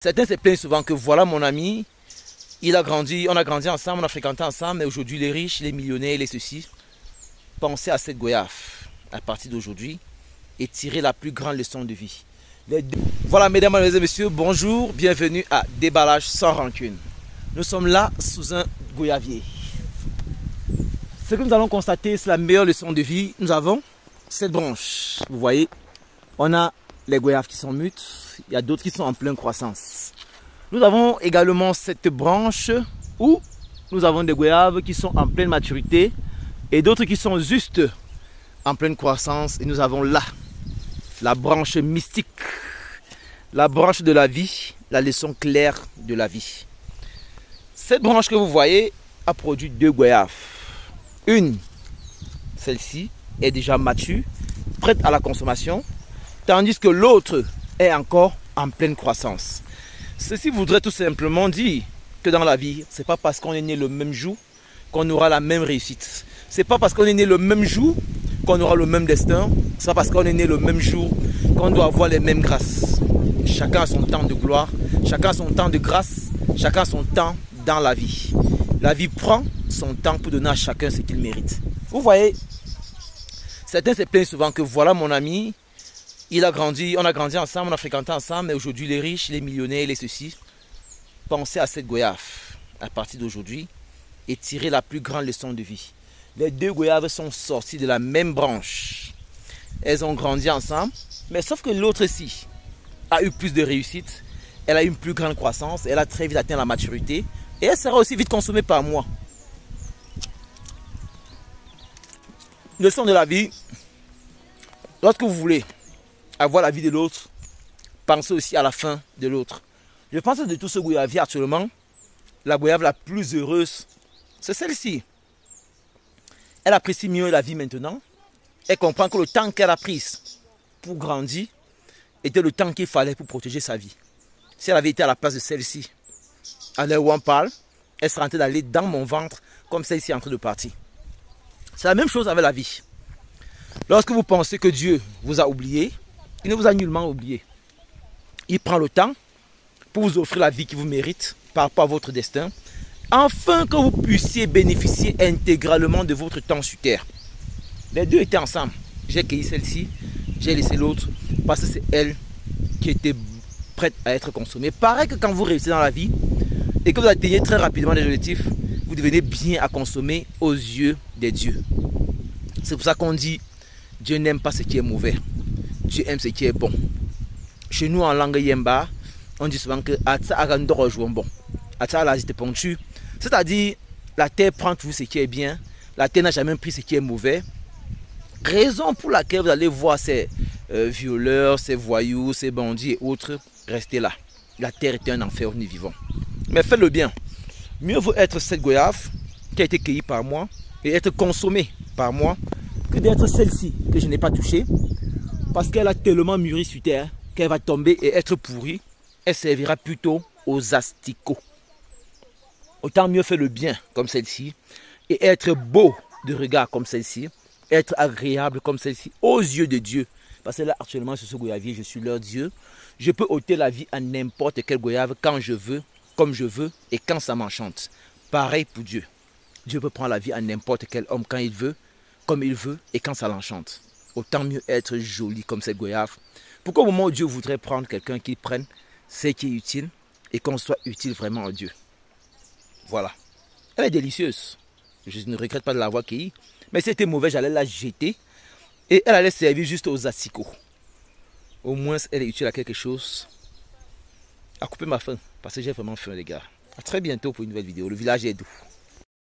Certains se plaignent souvent que voilà mon ami, on a grandi ensemble, on a fréquenté ensemble, mais aujourd'hui les riches, les millionnaires, les ceci. Pensez à cette goyave à partir d'aujourd'hui et tirez la plus grande leçon de vie. Voilà mesdames, et messieurs, bonjour, bienvenue à Déballage sans rancune. Nous sommes là sous un goyavier. Ce que nous allons constater, c'est la meilleure leçon de vie. Nous avons cette branche, vous voyez, on a les goyaves qui sont mûres, il y a d'autres qui sont en pleine croissance. Nous avons également cette branche où nous avons des goyaves qui sont en pleine maturité et d'autres qui sont juste en pleine croissance. Et nous avons là la branche mystique, la branche de la vie, la leçon claire de la vie. Cette branche que vous voyez a produit deux goyaves. Une, celle-ci, est déjà mature, prête à la consommation, tandis que l'autre est encore en pleine croissance. Ceci voudrait tout simplement dire que dans la vie, ce n'est pas parce qu'on est né le même jour qu'on aura la même réussite. Ce n'est pas parce qu'on est né le même jour qu'on aura le même destin. Ce n'est pas parce qu'on est né le même jour qu'on doit avoir les mêmes grâces. Chacun a son temps de gloire, chacun a son temps de grâce, chacun a son temps dans la vie. La vie prend son temps pour donner à chacun ce qu'il mérite. Vous voyez, certains se plaignent souvent que voilà mon ami, on a grandi ensemble, on a fréquenté ensemble, mais aujourd'hui les riches, les millionnaires, les ceci. Pensez à cette goyave à partir d'aujourd'hui et tirez la plus grande leçon de vie. Les deux goyaves sont sorties de la même branche. Elles ont grandi ensemble, mais sauf que l'autre-ci a eu plus de réussite, elle a eu une plus grande croissance, elle a très vite atteint la maturité et elle sera aussi vite consommée par moi. Leçon de la vie, lorsque vous voulez avoir la vie de l'autre, pensez aussi à la fin de l'autre. Je pense que de tout ce goyavier actuellement, la goyave la plus heureuse, c'est celle-ci. Elle apprécie mieux la vie maintenant. Elle comprend que le temps qu'elle a pris pour grandir était le temps qu'il fallait pour protéger sa vie. Si elle avait été à la place de celle-ci, à l'heure où on parle, elle serait en train d'aller dans mon ventre comme celle-ci est en train de partir. C'est la même chose avec la vie. Lorsque vous pensez que Dieu vous a oublié, il ne vous a nullement oublié. Il prend le temps pour vous offrir la vie qui vous mérite par rapport à votre destin, afin que vous puissiez bénéficier intégralement de votre temps sur terre. Les deux étaient ensemble. J'ai cueilli celle-ci, j'ai laissé l'autre, parce que c'est elle qui était prête à être consommée. Pareil que quand vous réussissez dans la vie et que vous atteignez très rapidement des objectifs, vous devenez bien à consommer aux yeux des dieux. C'est pour ça qu'on dit Dieu n'aime pas ce qui est mauvais. Dieu aime ce qui est bon. Chez nous en langue yemba, on dit souvent que bon. C'est-à-dire la terre prend tout ce qui est bien, la terre n'a jamais pris ce qui est mauvais. Raison pour laquelle vous allez voir ces violeurs, ces voyous, ces bandits et autres, restez là. La terre est un enfer où nous vivons. Mais faites le bien. Mieux vaut être cette goyave qui a été cueillie par moi et être consommée par moi que d'être celle-ci que je n'ai pas touchée. Parce qu'elle a tellement mûri sur terre qu'elle va tomber et être pourrie. Elle servira plutôt aux asticots. Autant mieux faire le bien comme celle-ci et être beau de regard comme celle-ci, être agréable comme celle-ci aux yeux de Dieu. Parce que là actuellement sur ce goyavier, je suis leur Dieu. Je peux ôter la vie à n'importe quel goyave quand je veux, comme je veux et quand ça m'enchante. Pareil pour Dieu. Dieu peut prendre la vie à n'importe quel homme quand il veut, comme il veut et quand ça l'enchante. Autant mieux être joli comme cette goyave. Pourquoi au moment où Dieu voudrait prendre quelqu'un qui prenne ce qui est utile et qu'on soit utile vraiment à Dieu. Voilà. Elle est délicieuse. Je ne regrette pas de l'avoir cueillie. Mais si c'était mauvais, j'allais la jeter et elle allait servir juste aux asticots. Au moins, elle est utile à quelque chose. À couper ma faim. Parce que j'ai vraiment faim, les gars. À très bientôt pour une nouvelle vidéo. Le village est doux.